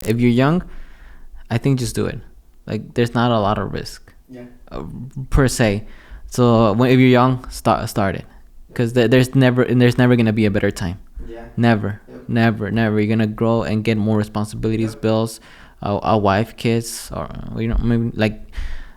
If you're young, I think just do it. Like there's not a lot of risk, per se. So if you're young, start it, because there's never gonna be a better time. Never. Never. You're gonna grow and get more responsibilities, bills, a wife, kids, or maybe like.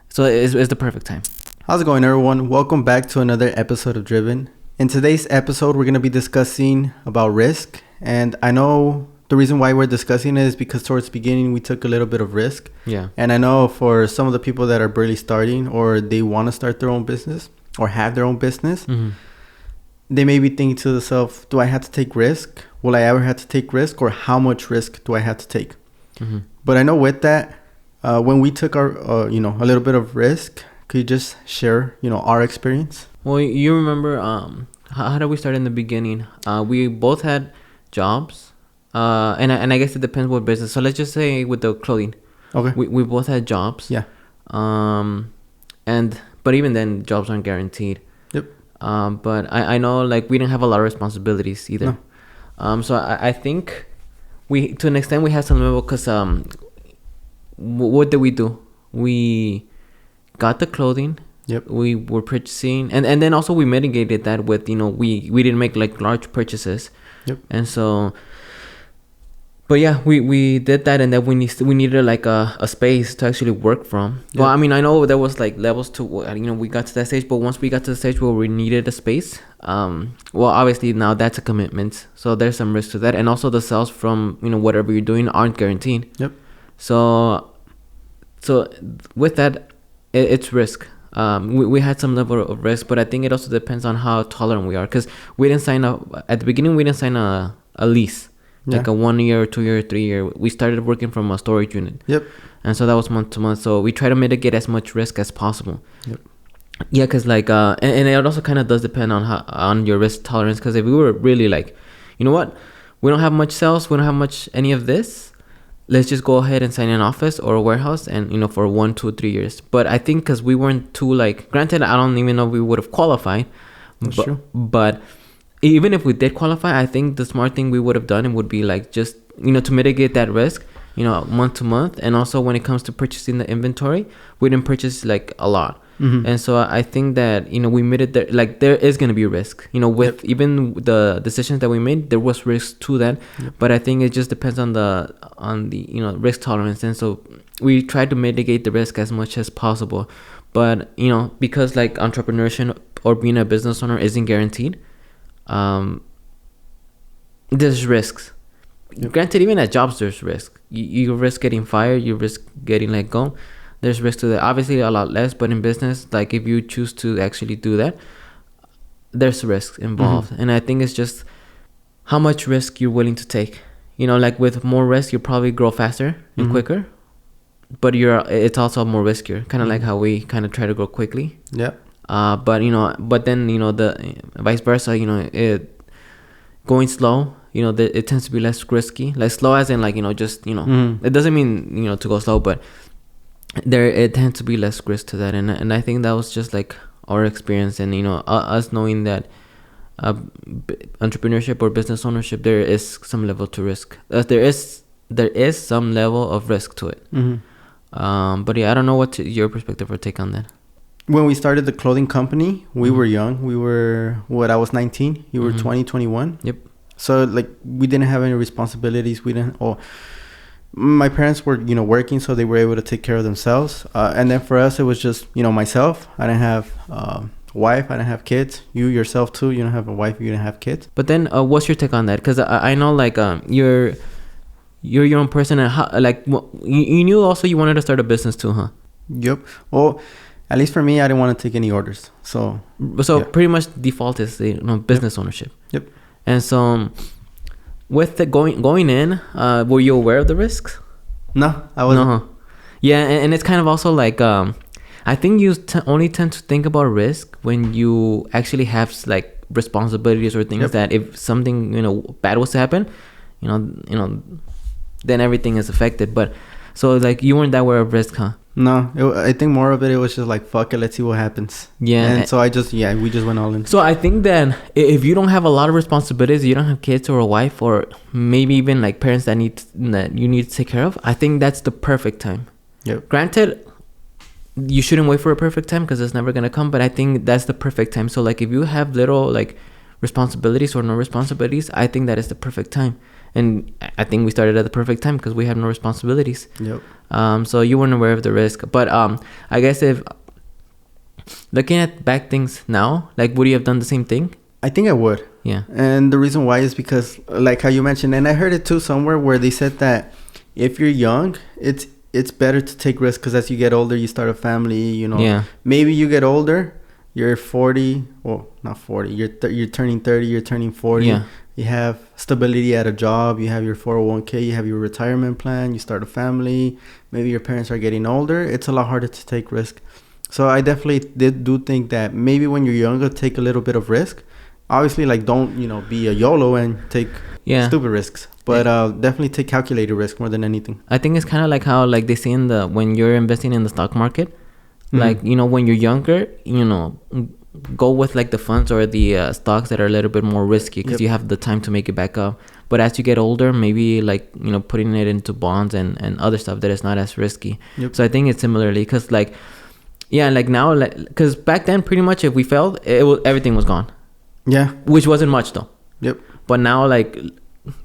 So it's the perfect time. How's it going, everyone? Welcome back to another episode of Driven. In today's episode, we're going to be discussing about risk. And I know the reason why we're discussing it is because towards the beginning, we took a little bit of risk. Yeah. And I know for some of the people that are barely starting or they want to start their own business or have their own business, they may be thinking to themselves, do I have to take risk? Will I ever have to take risk? Or how much risk do I have to take? But I know with that, when we took our, a little bit of risk, could you just share, our experience? Well, you remember, how did we start in the beginning? We both had jobs, and I guess it depends what business. So let's just say with the clothing, okay, we both had jobs. Yeah. But even then, jobs aren't guaranteed. Yep. But I know like we didn't have a lot of responsibilities either. No. So I think we, to an extent, we had some level because what did we do? We got the clothing. Yep. We were purchasing, and then also we mitigated that with we didn't make like large purchases. Yep. And so, but yeah, we did that, and then we needed like a space to actually work from. Yep. Well, I mean, I know there was like levels to we got to that stage, but once we got to the stage where we needed a space, well, obviously now that's a commitment, so there's some risk to that, and also the sales from whatever you're doing aren't guaranteed. Yep. So with that, it's risk. We had some level of risk, but I think it also depends on how tolerant we are, because we didn't sign up at the beginning. We didn't sign a lease, like a 1 year, 2 year, 3 year. We started working from a storage unit. Yep. And so that was month to month. So we try to mitigate as much risk as possible. Yep. Yeah, because like and it also kind of does depend on your risk tolerance. Because if we were really like, you know what, we don't have much sales, we don't have much any of this, let's just go ahead and sign an office or a warehouse and for 1, 2, 3 years. But I think because we weren't too like, granted, I don't even know if we would have qualified. That's true. But even if we did qualify, I think the smart thing we would have done would be like just to mitigate that risk, month to month. And also when it comes to purchasing the inventory, we didn't purchase like a lot. And so I think that we made it there, like there is going to be risk with even the decisions that we made, there was risk to that. But I think it just depends on the risk tolerance, and so we try to mitigate the risk as much as possible. But because like entrepreneurship or being a business owner isn't guaranteed, there's risks. Granted, even at jobs there's risk. You risk getting fired, you risk getting let go. There's risk to that. Obviously a lot less, but in business, like if you choose to actually do that, there's risk involved. And I think it's just how much risk you're willing to take. Like with more risk, you probably grow faster and quicker, but it's also more riskier, kind of like how we kind of try to grow quickly. Yeah. But then the vice versa, going slow, it tends to be less risky. Like slow as in like just it doesn't mean to go slow, but it tends to be less risk to that. And I think that was just like our experience, and us knowing that entrepreneurship or business ownership, there is some level to risk. There is some level of risk to it. But yeah, I don't know what your perspective or take on that. When we started the clothing company, we were young. We were I was 19, you were 20, 21. Yep. So like we didn't have any responsibilities. My parents were working, so they were able to take care of themselves. And then for us, it was just myself. I didn't have a wife, I didn't have kids. You yourself too, you don't have a wife, you didn't have kids. But then what's your take on that? Because I know like you're your own person, and how, like you knew also you wanted to start a business too, huh? Yep. Well, at least for me, I didn't want to take any orders. So pretty much default is business ownership. Yep. And so with the going in, were you aware of the risks? No, I wasn't. No. Yeah, and it's kind of also like I think you only tend to think about risk when you actually have like responsibilities or things that if something bad was to happen, then everything is affected. But so like you weren't that aware of risk, huh? No, I think more of it was just like, fuck it, let's see what happens. Yeah. And so we just went all in. So I think that if you don't have a lot of responsibilities, you don't have kids or a wife, or maybe even like parents that you need to take care of, I think that's the perfect time. Yep. Granted, you shouldn't wait for a perfect time because it's never gonna come, but I think that's the perfect time. So like if you have little like responsibilities or no responsibilities, I think that is the perfect time. And I think we started at the perfect time because we have no responsibilities. Yep. So you weren't aware of the risk. But I guess if looking at back things now, like would you have done the same thing? I think I would. Yeah. And the reason why is because, like how you mentioned, and I heard it too somewhere where they said that if you're young, it's better to take risks because as you get older, you start a family. You know. Yeah. Maybe you get older, you're 40. Well, not 40. You're turning 30. You're turning 40. Yeah. You have stability at a job. You have your 401k. You have your retirement plan. You start a family. Maybe your parents are getting older. It's a lot harder to take risk. So I definitely do think that maybe when you're younger, take a little bit of risk. Obviously, like don't be a YOLO and take stupid risks. But definitely take calculated risk more than anything. I think it's kind of like how like they say when you're investing in the stock market, like when you're younger, go with like the funds or the stocks that are a little bit more risky because you have the time to make it back up. But as you get older, maybe like putting it into bonds and other stuff that is not as risky. So I think it's similarly because like now, because back then pretty much if we failed, everything was gone. Yeah, which wasn't much though. Yep. But now like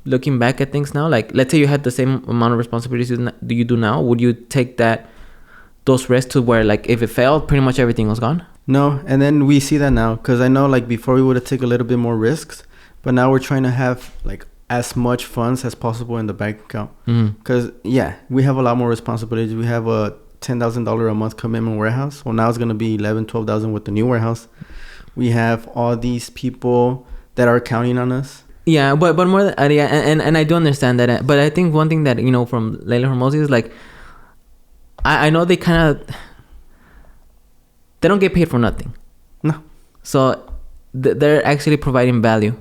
looking back at things now, like let's say you had the same amount of responsibilities you do now, would you take those risks to where like if it failed, pretty much everything was gone? No, and then we see that now because I know like before we would have taken a little bit more risks, but now we're trying to have like as much funds as possible in the bank account because we have a lot more responsibilities. We have a $10,000 a month commitment warehouse. Well, now it's gonna be 12,000 with the new warehouse. We have all these people that are counting on us. Yeah, but more than and I do understand that. But I think one thing that from Leila Hormozi is like I know they kind of. They don't get paid for nothing. No. So they're actually providing value.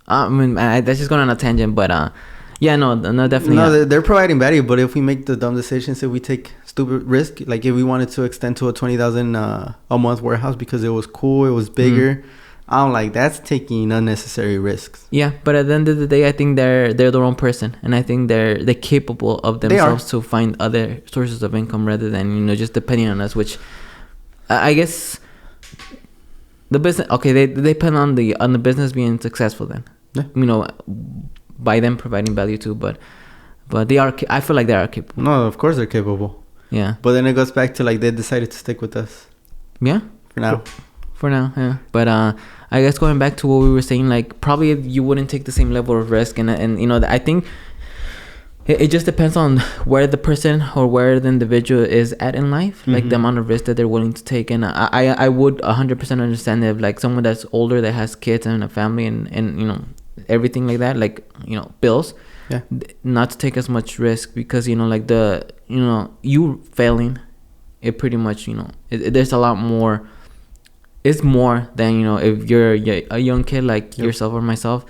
I mean, that's just going on a tangent, but no, definitely. No, they're providing value, but if we make the dumb decisions, if we take stupid risk, like if we wanted to extend to a 20,000 a month warehouse because it was cool, it was bigger, I'm like, that's taking unnecessary risks. Yeah, but at the end of the day, I think they're their own person, and I think they're capable of themselves to find other sources of income rather than just depending on us, which. I guess the business. Okay, they depend on the business being successful. Then, by them providing value too. But they are. I feel like they are capable. No, of course they're capable. Yeah. But then it goes back to like they decided to stick with us. Yeah. For now. For now, yeah. But I guess going back to what we were saying, like probably you wouldn't take the same level of risk, and I think. It just depends on where the person or where the individual is at in life, like the amount of risk that they're willing to take. And I would 100% understand if like someone that's older that has kids and a family and everything like that, like bills, not to take as much risk because like you failing, it pretty much there's a lot more. It's more than if you're a young kid like yourself or myself.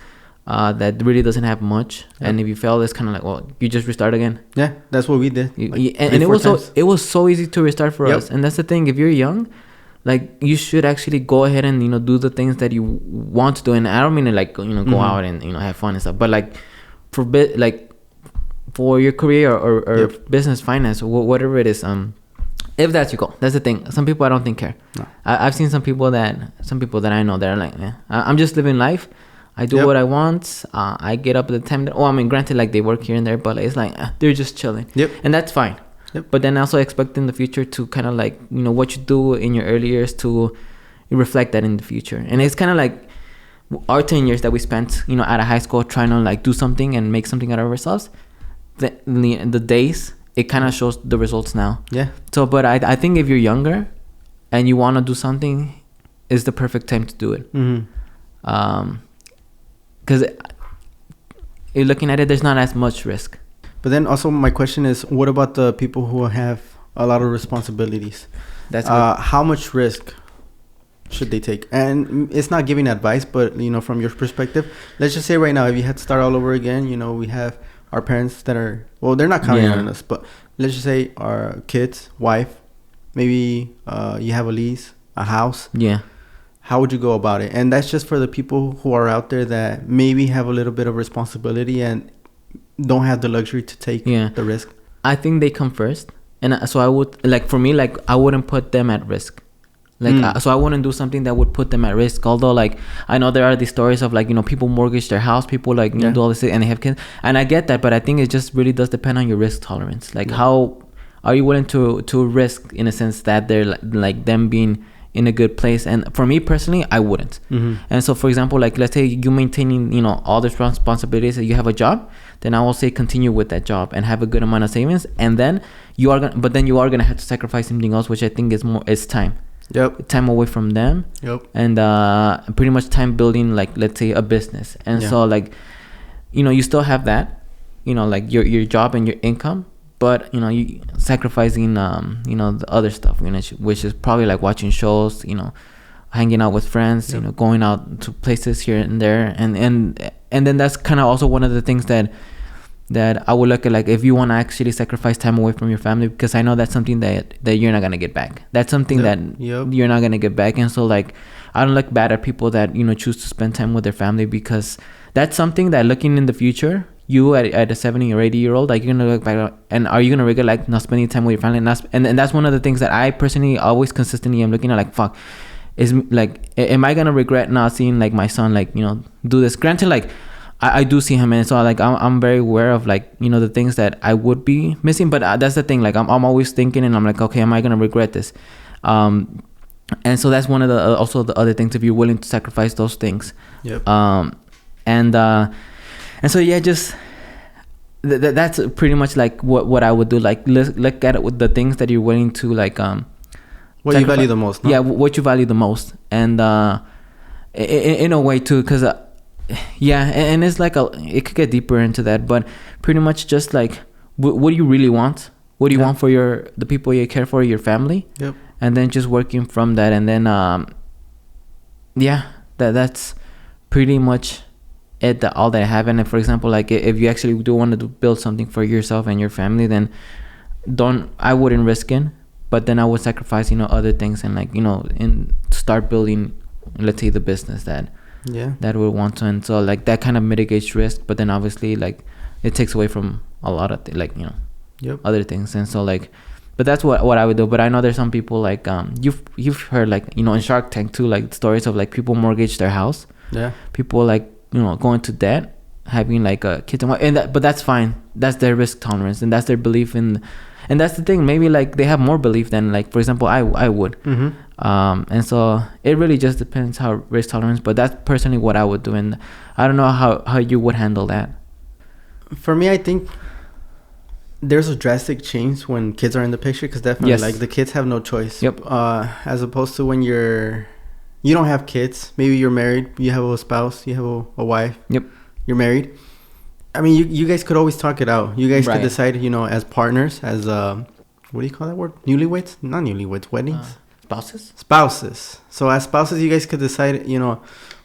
That really doesn't have much, and if you fail, it's kind of like, well, you just restart again. Yeah, that's what we did. And it was so easy to restart for us, and that's the thing. If you're young, like you should actually go ahead and do the things that you want to do. And I don't mean to like go out and have fun and stuff, but like for your career or business, finance, or whatever it is, if that's your goal, that's the thing. Some people I don't think care. No. I've seen some people that I know that are like, I'm just living life. I do what I want. I get up at the time. Granted, like they work here and there, but it's like they're just chilling. Yep. And that's fine. Yep. But then also expect in the future to kind of like what you do in your early years to reflect that in the future. And it's kind of like our 10 years that we spent out of high school trying to like do something and make something out of ourselves. The days it kind of shows the results now. Yeah. So, but I think if you're younger and you want to do something, it's the perfect time to do it. Because you're looking at it, there's not as much risk. But then also my question is, what about the people who have a lot of responsibilities? That's how much risk should they take? And it's not giving advice, but from your perspective, let's just say right now, if you had to start all over again, we have our parents that are, well, they're not counting on us, but let's just say our kids, wife, maybe you have a lease, a house. Yeah. How would you go about it? And that's just for the people who are out there that maybe have a little bit of responsibility and don't have the luxury to take the risk. I think they come first. And so I would, like, for me, like, I wouldn't put them at risk. Like, so I wouldn't do something that would put them at risk. Although, like, I know there are these stories of, like, you know, people mortgage their house, people, like, you know, do all this and they have kids. And I get that, but I think it just really does depend on your risk tolerance. Like, how are you willing to risk, in a sense, that they're, like, them being in a good place? And for me personally, I wouldn't. And so, for example, like, let's say you maintaining, you know, all the responsibilities, that you have a job, then I will say continue with that job and have a good amount of savings. And then you are gonna have to sacrifice something else, which I think is time. Time away from them. And pretty much time building, like, let's say, a business. And so, like, you know, you still have that, you know, like your job and your income, but, you know, you sacrificing you know, the other stuff, you know, which is probably like watching shows, you know, hanging out with friends, you know, going out to places here and there. And then that's kind of also one of the things that I would look at, like, if you want to actually sacrifice time away from your family, because I know that's something that you're not going to get back. That's something that you're not going to get back. And so, like, I don't look bad at people that, you know, choose to spend time with their family, because that's something that, looking in the future, you at a 70 or 80-year-old, like, you're going to look back, and are you going to regret, like, not spending time with your family? And that's one of the things that I personally always consistently am looking at, like, fuck, is, like, am I going to regret not seeing, like, my son, like, you know, do this? Granted, like, I do see him, and so, like, I'm very aware of, like, you know, the things that I would be missing. But that's the thing, like, I'm always thinking, and I'm like, okay, am I gonna regret this? And so that's one of the also the other things, if you're willing to sacrifice those things. And so, yeah, just that's pretty much, like, what I would do. Like, look at it with the things that you're willing to, like, what you value the most. No? Yeah, what you value the most. And in a way too, because and it's like it could get deeper into that, but pretty much just like, what do you really want? What do you want for the people you care for, your family? And then just working from that. And then that's pretty much it, all that I have. And if, for example, like, if you actually do want to build something for yourself and your family, then I wouldn't risk it, but then I would sacrifice, you know, other things, and, like, you know, and start building, let's say, the business that would want to. And so, like, that kind of mitigates risk, but then obviously, like, it takes away from a lot of like, you know, other things. And so, like, but that's what I would do. But I know there's some people, like, you've heard, like, you know, in Shark Tank too, like, stories of, like, people mortgage their house, people, like, you know, going to debt, having, like, a kids and but that's fine. That's their risk tolerance, and that's their belief in. And that's the thing, maybe, like, they have more belief than, like, for example, I would. And so it really just depends how risk tolerance, but that's personally what I would do. And I don't know how you would handle that. For me, I think there's a drastic change when kids are in the picture, because definitely, like, the kids have no choice. As opposed to when you don't have kids, maybe you're married, you have a spouse, you have a wife, you're married. I mean, you guys could always talk it out. You guys could decide, you know, as partners, as what do you call that word? Newlyweds? Not newlyweds, weddings? Spouses. So as spouses, you guys could decide, you know,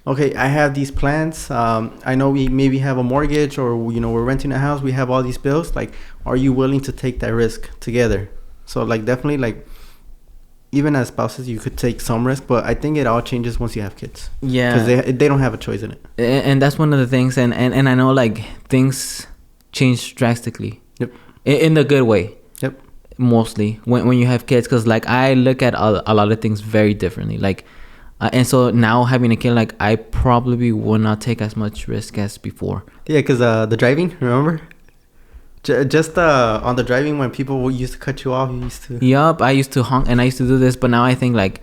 okay, I have these plans. I know we maybe have a mortgage, or, you know, we're renting a house. We have all these bills. Like, are you willing to take that risk together? So, like, definitely, like, even as spouses, you could take some risk, but I think it all changes once you have kids. Because they don't have a choice in it. And that's one of the things. And I know, like, things change drastically. In the good way. Mostly when you have kids, because, like, I look at a lot of things very differently. Like, and so now having a kid, like, I probably would not take as much risk as before. Yeah, because the driving, remember? Just on the driving, when people used to cut you off, you used to... Yup, I used to honk, and I used to do this, but now I think, like,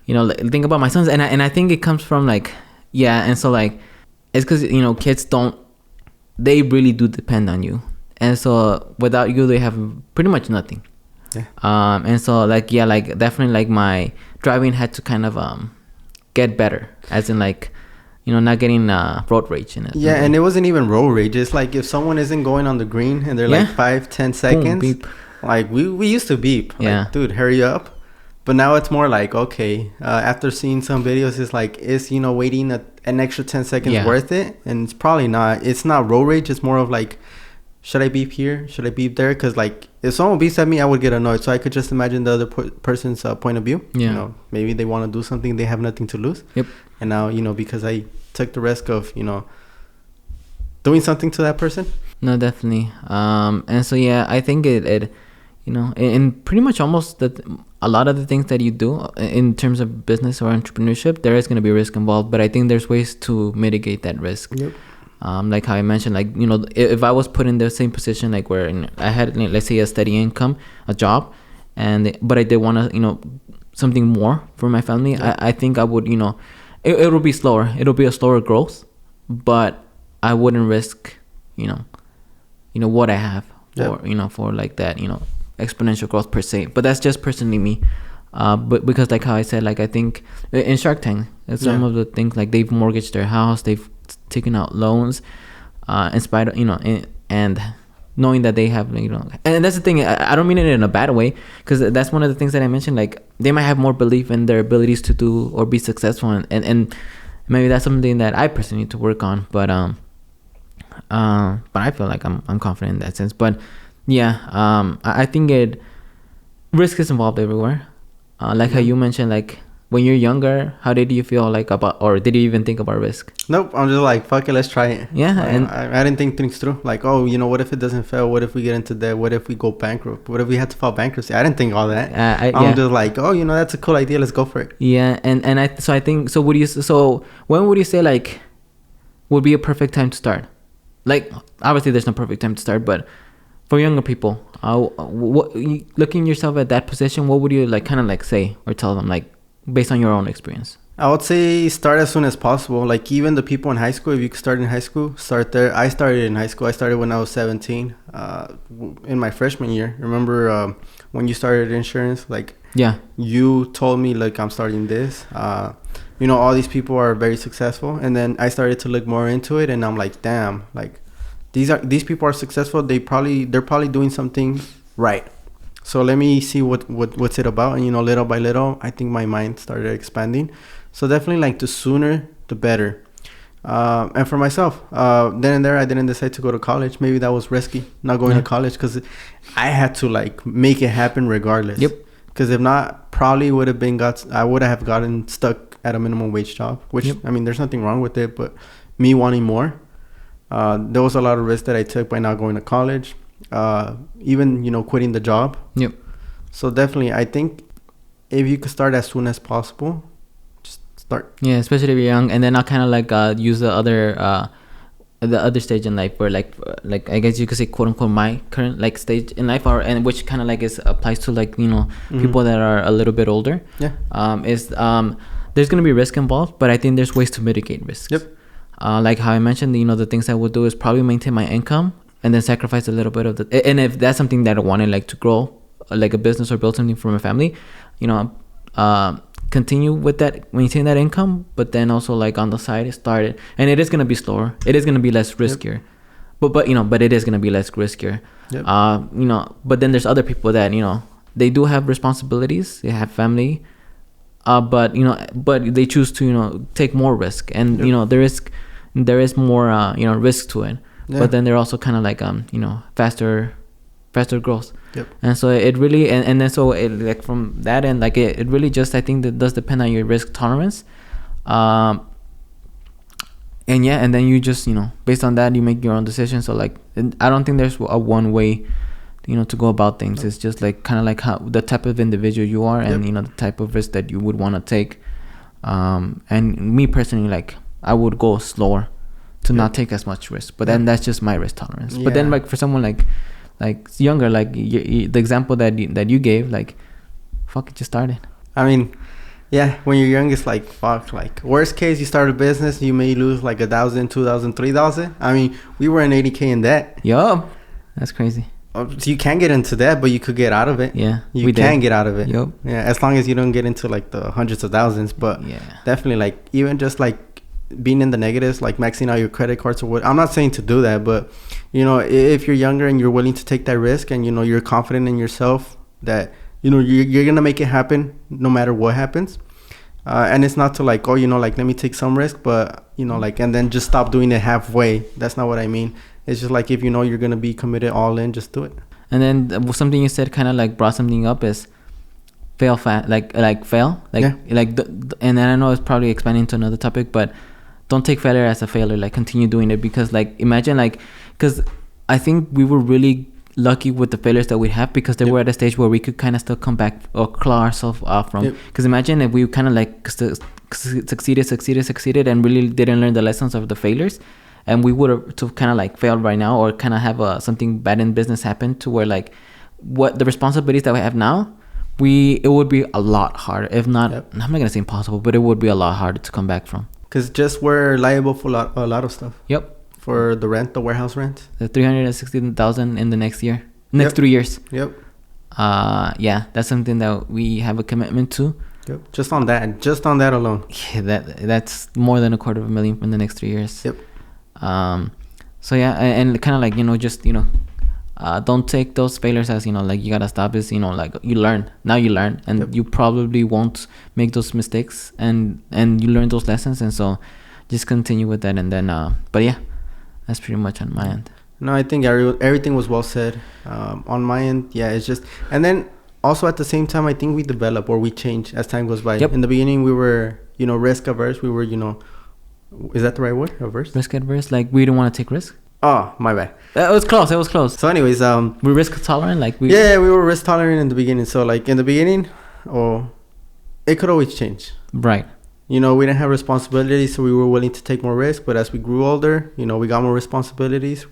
you know, think about my sons, and I think it comes from, like, and so, like, it's because, you know, kids they really do depend on you. And so without you, they have pretty much nothing. And so, like, like, definitely, like, my driving had to kind of get better, as in, like, you know, not getting road rage in it. And it wasn't even road rage. It's like, if someone isn't going on the green and they're like 5-10 seconds, boom, beep. Like, we used to beep. Like, dude, hurry up. But now it's more like, okay, after seeing some videos, it's like, is, you know, waiting an extra 10 seconds worth it? And it's probably not. It's not road rage. It's more of like, should I beep here? Should I beep there? Because like if someone beeps at me, I would get annoyed. So I could just imagine the other person's point of view. Yeah. You know, maybe they want to do something, they have nothing to lose. Yep. And now, you know, because I took the risk of, you know, doing something to that person. No, definitely. And so yeah, I think it you know, in pretty much almost a lot of the things that you do in terms of business or entrepreneurship, there is going to be risk involved, but I think there's ways to mitigate that risk. Yep. Like how I mentioned, like, you know, if I was put in the same position, like where I had, let's say, a steady income, a job, but I did want to, you know, something more for my family, yeah. I think I would, you know, it will be slower. It'll be a slower growth, but I wouldn't risk, you know, what I have for, you know, for like that, you know, exponential growth per se. But that's just personally me. But because like how I said, like I think in Shark Tank, some of the things, like they've mortgaged their house, they've taken out loans, in spite of, you know, and knowing that they have, you know, and that's the thing, I don't mean it in a bad way, because that's one of the things that I mentioned, like they might have more belief in their abilities to do or be successful, and maybe that's something that I personally need to work on, but I feel like I'm confident in that sense. But yeah, I think risk is involved everywhere, like how you mentioned, like when you're younger, how did you feel like about, or did you even think about risk? Nope, I'm just like, fuck it, let's try it. Yeah. And I didn't think things through. Like, oh, you know, what if it doesn't fail? What if we get into debt? What if we go bankrupt? What if we had to file bankruptcy? I didn't think all that. I'm just like, oh, you know, that's a cool idea. Let's go for it. Yeah. And I think, so when would you say like would be a perfect time to start? Like, obviously there's no perfect time to start, but for younger people, looking yourself at that position, what would you like kind of like say or tell them, like based on your own experience? I would say start as soon as possible. Like even the people in high school, if you could start in high school, start there. I started in high school. I started when I was 17, in my freshman year. Remember when you started insurance? Like, yeah, you told me like I'm starting this. You know, all these people are very successful, and then I started to look more into it, and I'm like, damn, like these people are successful. They're probably doing something right. So let me see what's it about. And, you know, little by little, I think my mind started expanding. So definitely like the sooner, the better. And for myself, then and there, I didn't decide to go to college. Maybe that was risky, not going to college, because I had to like make it happen regardless. Yep. Because if not, probably I would have gotten stuck at a minimum wage job, which, I mean, there's nothing wrong with it, but me wanting more, there was a lot of risk that I took by not going to college. Even, you know, quitting the job. Yep. So definitely, I think if you could start as soon as possible, just start. Yeah, especially if you're young, and then I'll kind of like use the other stage in life, where like I guess you could say, quote unquote, my current like stage in life, and which kind of like applies to like, you know, people that are a little bit older. Yeah. There's gonna be risk involved, but I think there's ways to mitigate risks. Yep. Like how I mentioned, you know, the things I would do is probably maintain my income, and then sacrifice a little bit of and if that's something that I wanted like to grow, like a business or build something for my family, you know, continue with that, maintain that income, but then also like on the side start it. And it is going to be slower. It is going to be less riskier. Yep. But you know, but it is going to be less riskier. Yep. You know, but then there's other people that, you know, they do have responsibilities, they have family, but you know, but they choose to, you know, take more risk, and you know, there is more you know, risk to it. Yeah. But then they're also kind of like you know, faster growth. Yep. And so it really and then so it, like from that end, like it really just, I think that does depend on your risk tolerance. And yeah, and then you just, you know, based on that, you make your own decision. So like, I don't think there's a one way, you know, to go about things. Yep. It's just like kind of like how the type of individual you are, and you know, the type of risk that you would want to take. And me personally, like I would go slower to not take as much risk, but then that's just my risk tolerance. But then like for someone like younger, like the example that you gave, like fuck it, just start it. I mean, yeah, when you're young, it's like fuck, like worst case you start a business, you may lose like 1,000, 2,000, 3,000. I mean, we were in 80K in debt. Yup, that's crazy. So you can get into that, but you could get out of it. Yeah, you can get out of it. Yup. Yeah, as long as you don't get into like the hundreds of thousands. But definitely, like even just like being in the negatives, like maxing out your credit cards or what. I'm not saying to do that, but you know, if you're younger and you're willing to take that risk, and you know, you're confident in yourself that, you know, you're gonna make it happen no matter what happens. And it's not to like, oh, you know, like let me take some risk, but you know, like, and then just stop doing it halfway. That's not what I mean. It's just like, if you know you're going to be committed all in, just do it. And then something you said kind of like brought something up is fail fast, like fail, like Yeah. and then I know it's probably expanding to another topic, but don't take failure as a failure. Like continue doing it, because like imagine like, because I think we were really lucky with the failures that we have, because they were at a stage where we could kind of still come back or claw ourselves off from. Because imagine if we kind of like succeeded and really didn't learn the lessons of the failures, and we would have to kind of like failed right now, or kind of have something bad in business happen, to where like what the responsibilities that we have now, it would be a lot harder, if not, I'm not gonna say impossible, but it would be a lot harder to come back from. Because just we're liable for a lot of stuff. Yep. For the rent, the warehouse rent. The 360,000 in the next 3 years. Yep. Yeah, that's something that we have a commitment to. Yep. Just on that alone. Yeah, that's more than $250,000 in the next 3 years. Yep. So yeah, and kind of like, just don't take those failures as like you gotta stop this. Like you learn, and you probably won't make those mistakes, and you learn those lessons, and so just continue with that. And then but yeah, that's pretty much on my end. No, I think everything was well said. On my end, yeah, it's just, and then also at the same time, I think we develop or we change as time goes by. Yep. In the beginning, we were risk averse. We were is that the right word? Averse? Risk adverse, like we don't want to take risk. Oh, my bad. It was close. So anyways, we risk tolerant, like we. Yeah, we were risk tolerant in the beginning. So like in the beginning, it could always change. Right. We didn't have responsibilities, so we were willing to take more risk. But as we grew older, we got more responsibilities.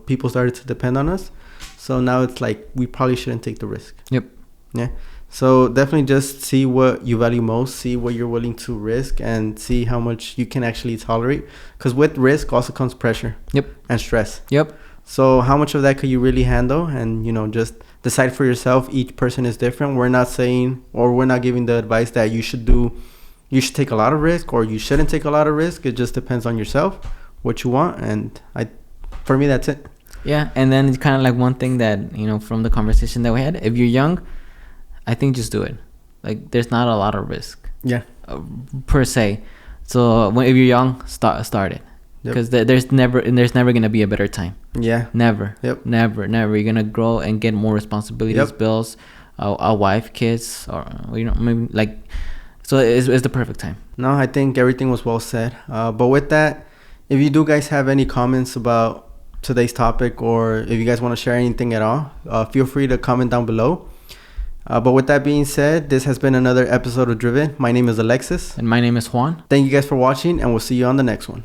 People started to depend on us. So now it's like we probably shouldn't take the risk. Yep. Yeah. So definitely just see what you value most, see what you're willing to risk, and see how much you can actually tolerate. Because with risk also comes pressure. Yep. And stress. Yep. So how much of that could you really handle? And, just decide for yourself. Each person is different. We're not saying, or we're not giving the advice that you should take a lot of risk or you shouldn't take a lot of risk. It just depends on yourself, what you want. And for me, that's it. Yeah. And then it's kind of like one thing that, from the conversation that we had, if you're young, I think just do it. Like there's not a lot of risk. Yeah. Per se. So if you're young, start it. Because there's never gonna be a better time. Yeah. Never. Yep. Never. You're gonna grow and get more responsibilities, bills, a wife, kids, or maybe like. So it's the perfect time. No, I think everything was well said. But with that, if you do guys have any comments about today's topic, or if you guys want to share anything at all, feel free to comment down below. But with that being said, this has been another episode of Driven. My name is Alexis. And my name is Juan. Thank you guys for watching, and we'll see you on the next one.